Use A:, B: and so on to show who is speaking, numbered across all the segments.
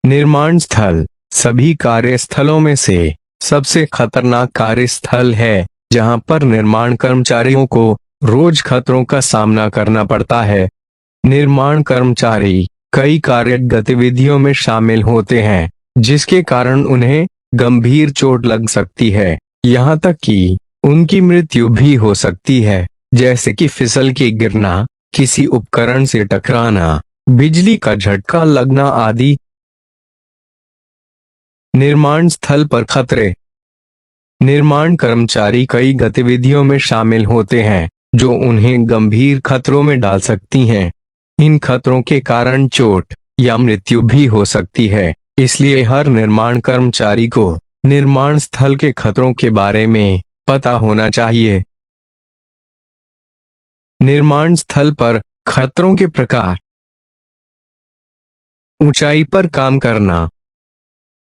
A: निर्माण स्थल सभी कार्यस्थलों में से सबसे खतरनाक कार्यस्थल है, जहां पर निर्माण कर्मचारियों को रोज खतरों का सामना करना पड़ता है। निर्माण कर्मचारी कई कार्य गतिविधियों में शामिल होते हैं, जिसके कारण उन्हें गंभीर चोट लग सकती है, यहाँ तक कि उनकी मृत्यु भी हो सकती है, जैसे कि फिसल के गिरना, किसी उपकरण से टकराना, बिजली का झटका लगना आदि। निर्माण स्थल पर खतरे। निर्माण कर्मचारी कई गतिविधियों में शामिल होते हैं जो उन्हें गंभीर खतरों में डाल सकती हैं। इन खतरों के कारण चोट या मृत्यु भी हो सकती है, इसलिए हर निर्माण कर्मचारी को निर्माण स्थल के खतरों के बारे में पता होना चाहिए। निर्माण स्थल पर खतरों के प्रकार। ऊंचाई पर काम करना।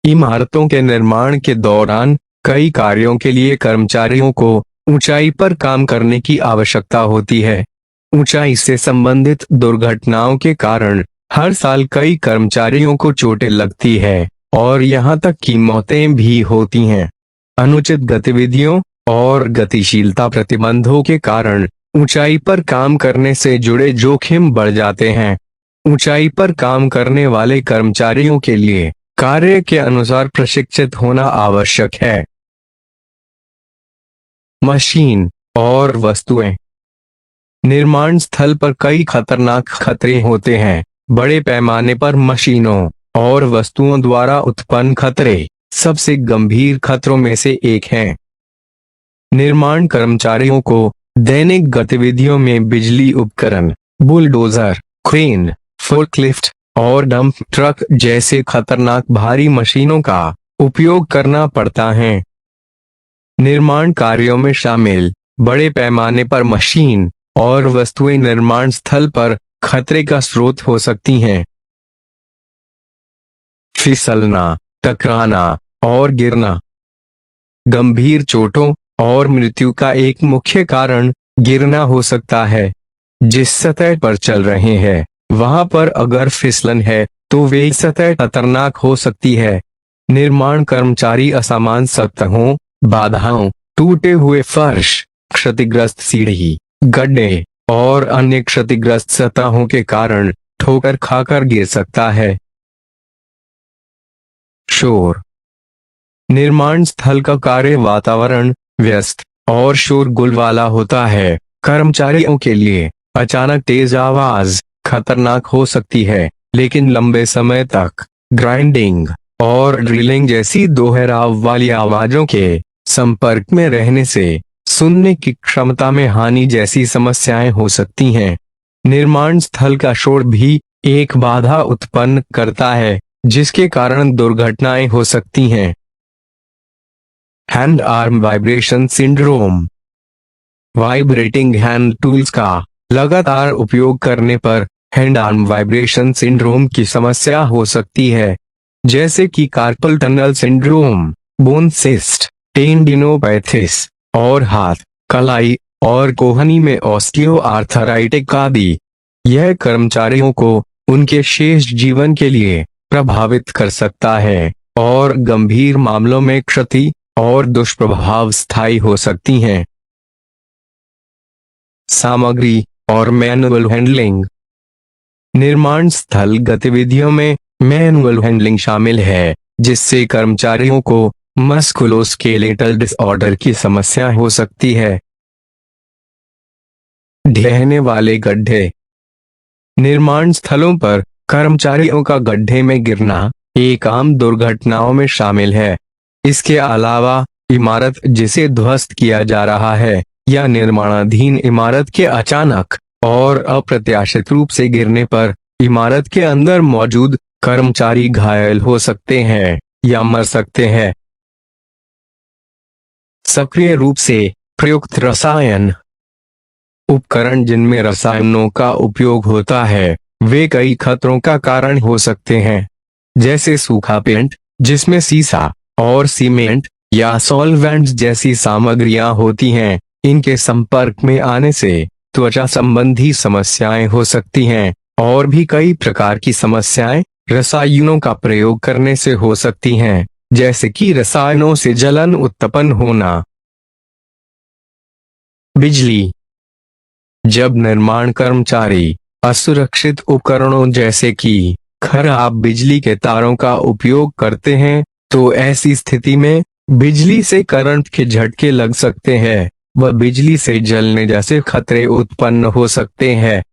A: इमारतों के निर्माण के दौरान कई कार्यों के लिए कर्मचारियों को ऊंचाई पर काम करने की आवश्यकता होती है। ऊंचाई से संबंधित दुर्घटनाओं के कारण हर साल कई कर्मचारियों को चोटें लगती है और यहां तक कि मौतें भी होती हैं। अनुचित गतिविधियों और गतिशीलता प्रतिबंधों के कारण ऊंचाई पर काम करने से जुड़े जोखिम बढ़ जाते हैं। ऊंचाई पर काम करने वाले कर्मचारियों के लिए कार्य के अनुसार प्रशिक्षित होना आवश्यक है। मशीन और वस्तुएं। निर्माण स्थल पर कई खतरनाक खतरे होते हैं। बड़े पैमाने पर मशीनों और वस्तुओं द्वारा उत्पन्न खतरे सबसे गंभीर खतरों में से एक हैं। निर्माण कर्मचारियों को दैनिक गतिविधियों में बिजली उपकरण, बुलडोजर, क्रेन, फोर्कलिफ्ट और डंप ट्रक जैसे खतरनाक भारी मशीनों का उपयोग करना पड़ता है। निर्माण कार्यों में शामिल बड़े पैमाने पर मशीन और वस्तुएं निर्माण स्थल पर खतरे का स्रोत हो सकती हैं। फिसलना, टकराना और गिरना। गंभीर चोटों और मृत्यु का एक मुख्य कारण गिरना हो सकता है। जिस सतह पर चल रहे हैं वहां पर अगर फिसलन है तो वे सतह खतरनाक हो सकती है। निर्माण कर्मचारी असमान सतहों, बाधाओं, टूटे हुए फर्श, क्षतिग्रस्त सीढ़ी, गड्ढे और अन्य क्षतिग्रस्त सतहों के कारण ठोकर खाकर गिर सकता है। शोर। निर्माण स्थल का कार्य वातावरण व्यस्त और शोरगुल वाला होता है। कर्मचारियों के लिए अचानक तेज आवाज खतरनाक हो सकती है, लेकिन लंबे समय तक ग्राइंडिंग और ड्रिलिंग जैसी दोहराव वाली आवाजों के संपर्क में रहने से सुनने की क्षमता में हानि जैसी समस्याएं हो सकती हैं। निर्माण स्थल का शोर भी एक बाधा उत्पन्न करता है, जिसके कारण दुर्घटनाएं हो सकती हैं। Hand arm vibration syndrome. Vibrating hand tools का लगातार उपयोग करने पर हैंड आर्म वाइब्रेशन सिंड्रोम की समस्या हो सकती है, जैसे कि carpal tunnel syndrome, bone cyst, tendinopathies और हाथ, कलाई और कोहनी में ऑस्टियोआर्थराइटिस आदि। यह कर्मचारियों को उनके शेष जीवन के लिए प्रभावित कर सकता है और गंभीर मामलों में क्षति और दुष्प्रभाव स्थायी हो सकती हैं। सामग्री और मैनुअल हैंडलिंग। निर्माण स्थल गतिविधियों में मैनुअल हैंडलिंग शामिल है, जिससे कर्मचारियों को मस्कुलोस्केलेटल डिसऑर्डर की समस्या हो सकती है। ढहने वाले गड्ढे। निर्माण स्थलों पर कर्मचारियों का गड्ढे में गिरना एक आम दुर्घटनाओं में शामिल है। इसके अलावा इमारत जिसे ध्वस्त किया जा रहा है या निर्माणाधीन इमारत के अचानक और अप्रत्याशित रूप से गिरने पर इमारत के अंदर मौजूद कर्मचारी घायल हो सकते हैं या मर सकते हैं। सक्रिय रूप से प्रयुक्त रसायन। उपकरण जिनमें रसायनों का उपयोग होता है वे कई खतरों का कारण हो सकते हैं, जैसे सूखा पेंट जिसमें सीसा और सीमेंट या सॉल्वेंट्स जैसी सामग्रियां होती हैं। इनके संपर्क में आने से त्वचा संबंधी समस्याएं हो सकती हैं और भी कई प्रकार की समस्याएं रसायनों का प्रयोग करने से हो सकती हैं, जैसे कि रसायनों से जलन उत्पन्न होना। बिजली। जब निर्माण कर्मचारी असुरक्षित उपकरणों जैसे कि खराब बिजली के तारों का उपयोग करते हैं, तो ऐसी स्थिति में बिजली से करंट के झटके लग सकते हैं व बिजली से जलने जैसे खतरे उत्पन्न हो सकते हैं।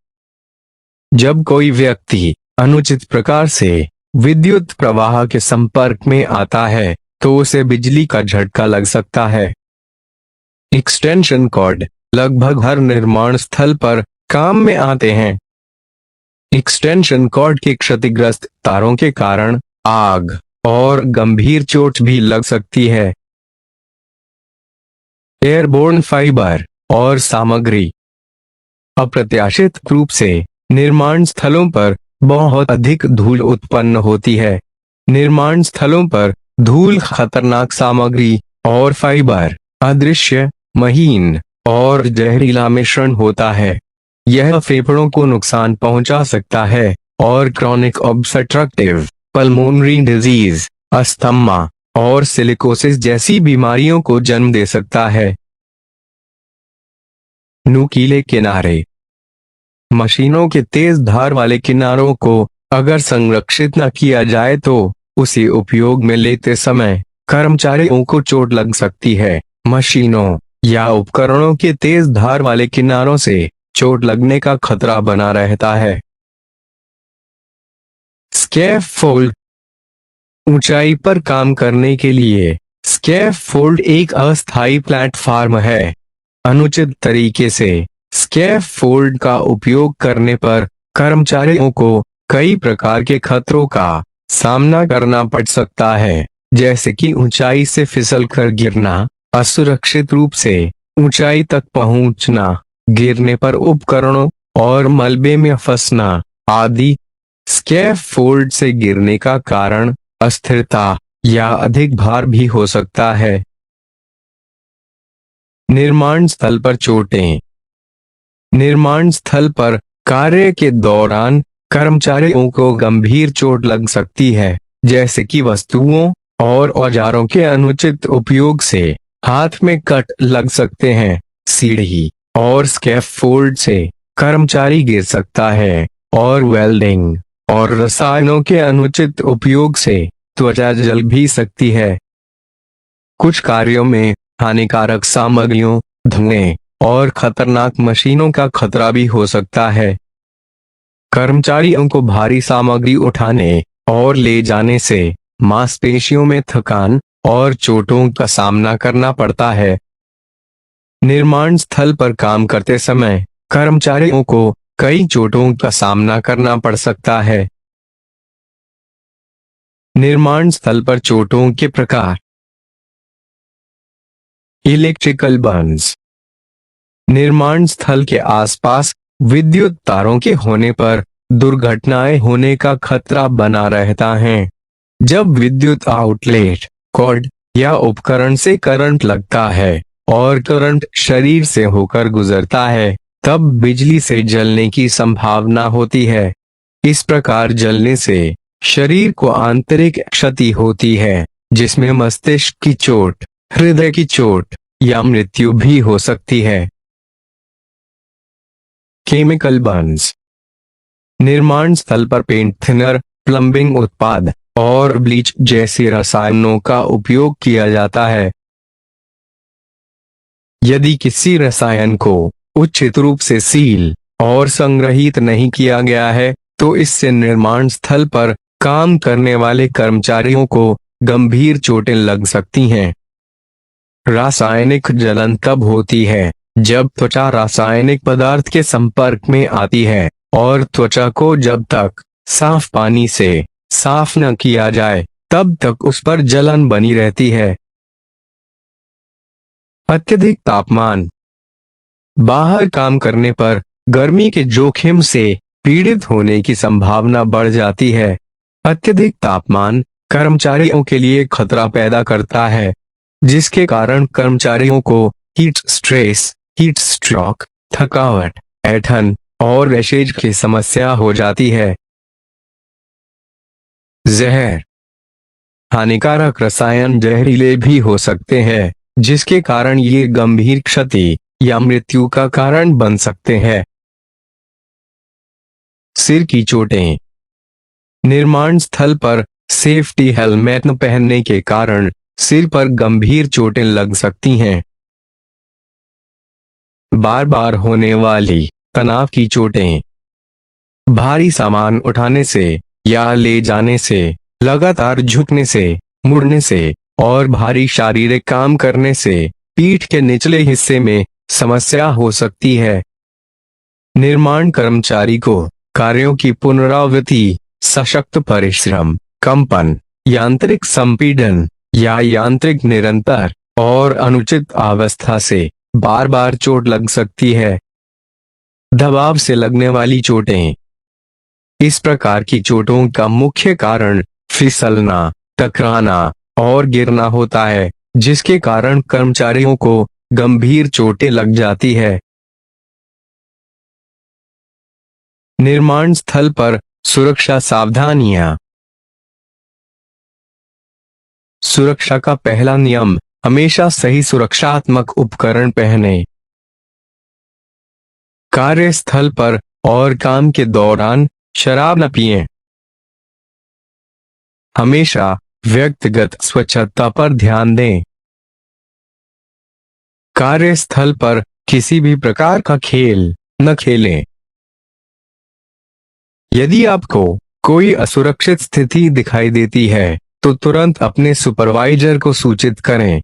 A: जब कोई व्यक्ति अनुचित प्रकार से विद्युत प्रवाह के संपर्क में आता है, तो उसे बिजली का झटका लग सकता है। एक्सटेंशन कॉर्ड लगभग हर निर्माण स्थल पर काम में आते हैं। एक्सटेंशन कॉर्ड के क्षतिग्रस्त तारों के कारण आग और गंभीर चोट भी लग सकती है। एयरबोर्न फाइबर और सामग्री। अप्रत्याशित रूप से निर्माण स्थलों पर बहुत अधिक धूल उत्पन्न होती है। निर्माण स्थलों पर धूल खतरनाक सामग्री और फाइबर, अदृश्य, महीन और जहरीला मिश्रण होता है। यह फेफड़ों को नुकसान पहुंचा सकता है और chronic obstructive pulmonary disease, asthma और सिलिकोसिस जैसी बीमारियों को जन्म दे सकता है। नुकीले किनारे। मशीनों के तेज धार वाले किनारों को अगर संरक्षित न किया जाए तो उसे उपयोग में लेते समय कर्मचारियों को चोट लग सकती है। मशीनों या उपकरणों के तेज धार वाले किनारों से चोट लगने का खतरा बना रहता है। स्कैफोल्ड। ऊंचाई पर काम करने के लिए स्कैफोल्ड एक अस्थायी प्लेटफॉर्म है। अनुचित तरीके से स्कैफोल्ड का उपयोग करने पर कर्मचारियों को कई प्रकार के खतरों का सामना करना पड़ सकता है, जैसे कि ऊंचाई से फिसलकर गिरना, असुरक्षित रूप से ऊंचाई तक पहुंचना, गिरने पर उपकरणों और मलबे में फंसना आदि। स्कैफोल्ड से गिरने का कारण अस्थिरता या अधिक भार भी हो सकता है। निर्माण स्थल पर चोटें। निर्माण स्थल पर कार्य के दौरान कर्मचारियों को गंभीर चोट लग सकती है, जैसे कि वस्तुओं और औजारों के अनुचित उपयोग से हाथ में कट लग सकते हैं। सीढ़ी और स्कैफोल्ड से कर्मचारी गिर सकता है और वेल्डिंग और रसायनों के अनुचित उपयोग से त्वचा जल भी सकती है। कुछ कार्यों में हानिकारक सामग्रियों, धुएं और खतरनाक मशीनों का खतरा भी हो सकता है। कर्मचारियों को भारी सामग्री उठाने और ले जाने से मांसपेशियों में थकान और चोटों का सामना करना पड़ता है। निर्माण स्थल पर काम करते समय कर्मचारियों को कई चोटों का सामना करना पड़ सकता है। निर्माण स्थल पर चोटों के प्रकार। Electrical Burns. निर्माण स्थल के आसपास विद्युत तारों के होने पर दुर्घटनाएं होने का खतरा बना रहता है। जब विद्युत आउटलेट, कॉर्ड या उपकरण से करंट लगता है और करंट शरीर से होकर गुजरता है, तब बिजली से जलने की संभावना होती है। इस प्रकार जलने से शरीर को आंतरिक क्षति होती है, जिसमें मस्तिष्क की चोट, हृदय की चोट या मृत्यु भी हो सकती है। Chemical Burns. निर्माण स्थल पर पेंट थिनर, प्लम्बिंग उत्पाद और ब्लीच जैसे रसायनों का उपयोग किया जाता है। यदि किसी रसायन को उचित रूप से सील और संग्रहित नहीं किया गया है, तो इससे निर्माण स्थल पर काम करने वाले कर्मचारियों को गंभीर चोटें लग सकती हैं। रासायनिक जलन तब होती है जब त्वचा रासायनिक पदार्थ के संपर्क में आती है और त्वचा को जब तक साफ पानी से साफ न किया जाए तब तक उस पर जलन बनी रहती है। अत्यधिक तापमान। बाहर काम करने पर गर्मी के जोखिम से पीड़ित होने की संभावना बढ़ जाती है। अत्यधिक तापमान कर्मचारियों के लिए खतरा पैदा करता है, जिसके कारण कर्मचारियों को हीट स्ट्रेस, हीट स्ट्रोक, थकावट, ऐंठन और रैशेज की समस्या हो जाती है। जहर, हानिकारक रसायन जहरीले भी हो सकते हैं, जिसके कारण ये गंभीर क्षति या मृत्यु का कारण बन सकते हैं। सिर की चोटें, निर्माण स्थल पर सेफ्टी हेलमेट न पहनने के कारण सिर पर गंभीर चोटें लग सकती हैं। बार बार होने वाली तनाव की चोटें, भारी सामान उठाने से या ले जाने से, लगातार झुकने से, मुड़ने से और भारी शारीरिक काम करने से पीठ के निचले हिस्से में समस्या हो सकती है। निर्माण कर्मचारी को कार्यों की पुनरावृत्ति, सशक्त परिश्रम, कंपन, यांत्रिक संपीड़न या यांत्रिक निरंतर और अनुचित अवस्था से बार बार चोट लग सकती है। दबाव से लगने वाली चोटें, इस प्रकार की चोटों का मुख्य कारण फिसलना, टकराना और गिरना होता है, जिसके कारण कर्मचारियों को गंभीर चोटें लग जाती है। निर्माण स्थल पर सुरक्षा सावधानियां। सुरक्षा का पहला नियम, हमेशा सही सुरक्षात्मक उपकरण पहने। कार्यस्थल पर और काम के दौरान शराब न पिएं। हमेशा व्यक्तिगत स्वच्छता पर ध्यान दें। कार्यस्थल पर किसी भी प्रकार का खेल न खेलें। यदि आपको कोई असुरक्षित स्थिति दिखाई देती है तो तुरंत अपने सुपरवाइजर को सूचित करें।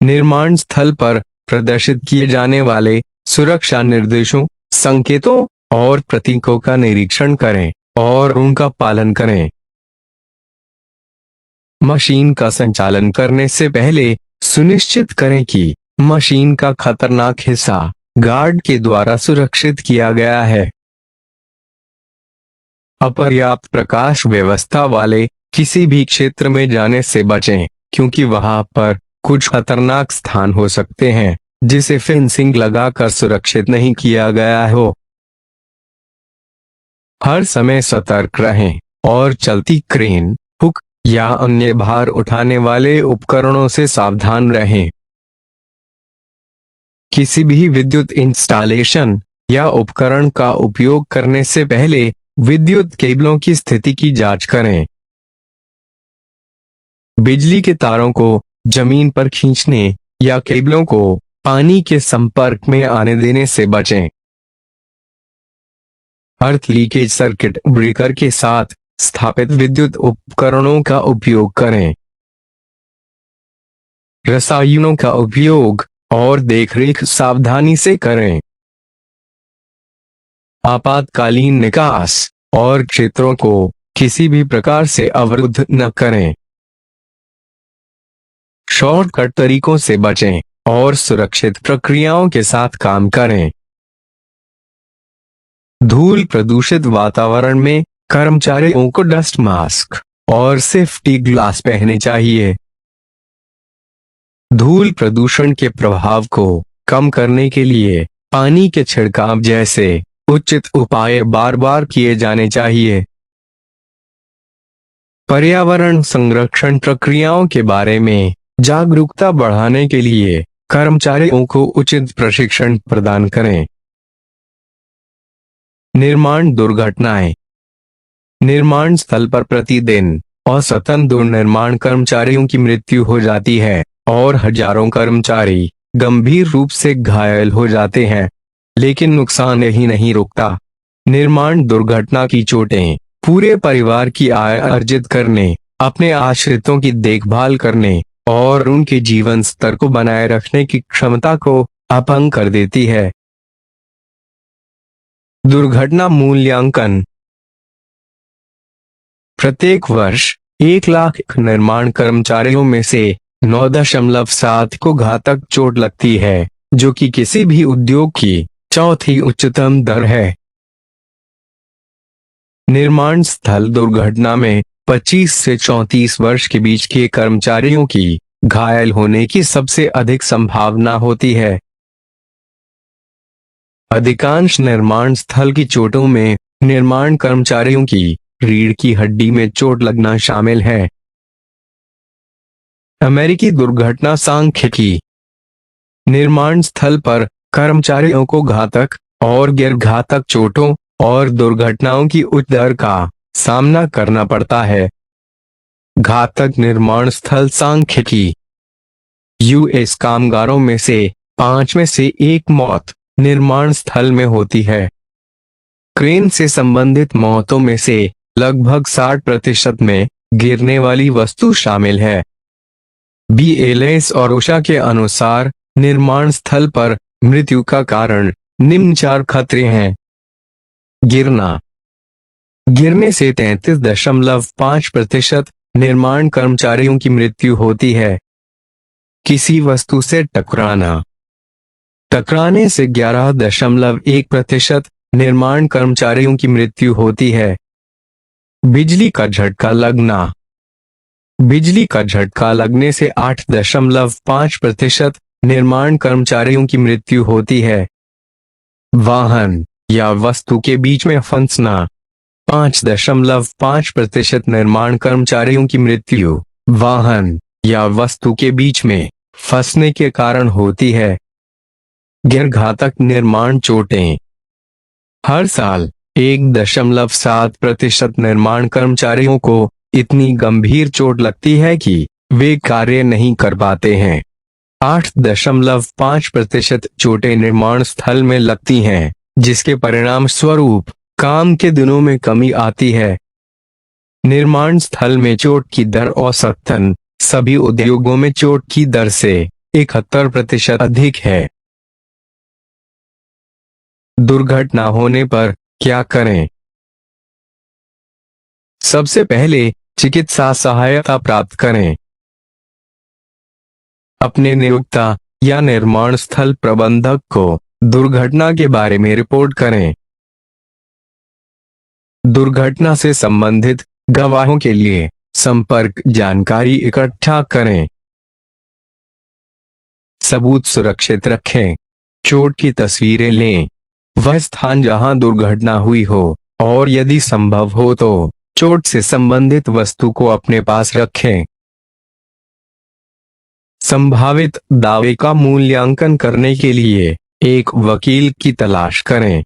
A: निर्माण स्थल पर प्रदर्शित किए जाने वाले सुरक्षा निर्देशों, संकेतों और प्रतीकों का निरीक्षण करें और उनका पालन करें। मशीन का संचालन करने से पहले सुनिश्चित करें कि मशीन का खतरनाक हिस्सा गार्ड के द्वारा सुरक्षित किया गया है। अपर्याप्त प्रकाश व्यवस्था वाले किसी भी क्षेत्र में जाने से बचें, क्योंकि वहां पर कुछ खतरनाक स्थान हो सकते हैं जिसे फेंसिंग लगाकर सुरक्षित नहीं किया गया हो। हर समय सतर्क रहें और चलती क्रेन, हुक या अन्य भार उठाने वाले उपकरणों से सावधान रहें। किसी भी विद्युत इंस्टॉलेशन या उपकरण का उपयोग करने से पहले विद्युत केबलों की स्थिति की जांच करें। बिजली के तारों को जमीन पर खींचने या केबलों को पानी के संपर्क में आने देने से बचें। अर्थ लीकेज सर्किट ब्रेकर के साथ स्थापित विद्युत उपकरणों का उपयोग करें। रसायनों का उपयोग और देखरेख सावधानी से करें। आपातकालीन निकास और क्षेत्रों को किसी भी प्रकार से अवरुद्ध न करें। शॉर्टकट तरीकों से बचें और सुरक्षित प्रक्रियाओं के साथ काम करें। धूल प्रदूषित वातावरण में कर्मचारियों को डस्ट मास्क और सेफ्टी ग्लास पहनने चाहिए। धूल प्रदूषण के प्रभाव को कम करने के लिए पानी के छिड़काव जैसे उचित उपाय बार बार किए जाने चाहिए। पर्यावरण संरक्षण प्रक्रियाओं के बारे में जागरूकता बढ़ाने के लिए कर्मचारियों को उचित प्रशिक्षण प्रदान करें। निर्माण दुर्घटनाएं। निर्माण स्थल पर प्रतिदिन औसतन 2 निर्माण कर्मचारियों की मृत्यु हो जाती है और हजारों कर्मचारी गंभीर रूप से घायल हो जाते हैं, लेकिन नुकसान यही नहीं रुकता। निर्माण दुर्घटना की चोटें पूरे परिवार की आय अर्जित करने, अपने आश्रितों की देखभाल करने और उनके जीवन स्तर को बनाए रखने की क्षमता को अपंग कर देती है। दुर्घटना मूल्यांकन। प्रत्येक वर्ष 1 लाख निर्माण कर्मचारियों में से 9.7 को घातक चोट लगती है, जो कि किसी भी उद्योग की चौथी उच्चतम दर है। निर्माण स्थल दुर्घटना में 25 से 34 वर्ष के बीच के कर्मचारियों की घायल होने की सबसे अधिक संभावना होती है। अधिकांश निर्माण स्थल की चोटों में निर्माण कर्मचारियों की रीढ़ की हड्डी में चोट लगना शामिल है। अमेरिकी दुर्घटना सांख्यिकी। निर्माण स्थल पर कर्मचारियों को घातक और गैर घातक चोटों और दुर्घटनाओं की उच्च दर का सामना करना पड़ता है। घातक निर्माण स्थल सांख्यिकी। यूएस कामगारों में से 5 में से 1 मौत निर्माण स्थल में होती है। क्रेन से संबंधित मौतों में से लगभग 60% में गिरने वाली वस्तु शामिल है। BLS और ओशा के अनुसार निर्माण स्थल पर मृत्यु का कारण निम्न 4 खतरे हैं। गिरना। गिरने से 33.5% निर्माण कर्मचारियों की मृत्यु होती है। किसी वस्तु से टकराना। टकराने से 11.1% निर्माण कर्मचारियों की मृत्यु होती है। बिजली का झटका लगना। बिजली का झटका लगने से 8.5% निर्माण कर्मचारियों की मृत्यु होती है। वाहन या वस्तु के बीच में फंसना। 5.5% निर्माण कर्मचारियों की मृत्यु वाहन या वस्तु के बीच में फंसने के कारण होती है। गैर घातक निर्माण चोटें। हर साल 1.7% निर्माण कर्मचारियों को इतनी गंभीर चोट लगती है कि वे कार्य नहीं कर पाते हैं। 8.5% चोटें निर्माण स्थल में लगती हैं, जिसके परिणाम स्वरूप काम के दिनों में कमी आती है। निर्माण स्थल में चोट की दर औसतन सभी उद्योगों में चोट की दर से 71% अधिक है। दुर्घटना होने पर क्या करें? सबसे पहले चिकित्सा सहायता प्राप्त करें। अपने नियोक्ता या निर्माण स्थल प्रबंधक को दुर्घटना के बारे में रिपोर्ट करें। दुर्घटना से संबंधित गवाहों के लिए संपर्क जानकारी इकट्ठा करें। सबूत सुरक्षित रखें। चोट की तस्वीरें लें। वह स्थान जहां दुर्घटना हुई हो और यदि संभव हो तो चोट से संबंधित वस्तु को अपने पास रखें। संभावित दावे का मूल्यांकन करने के लिए एक वकील की तलाश करें।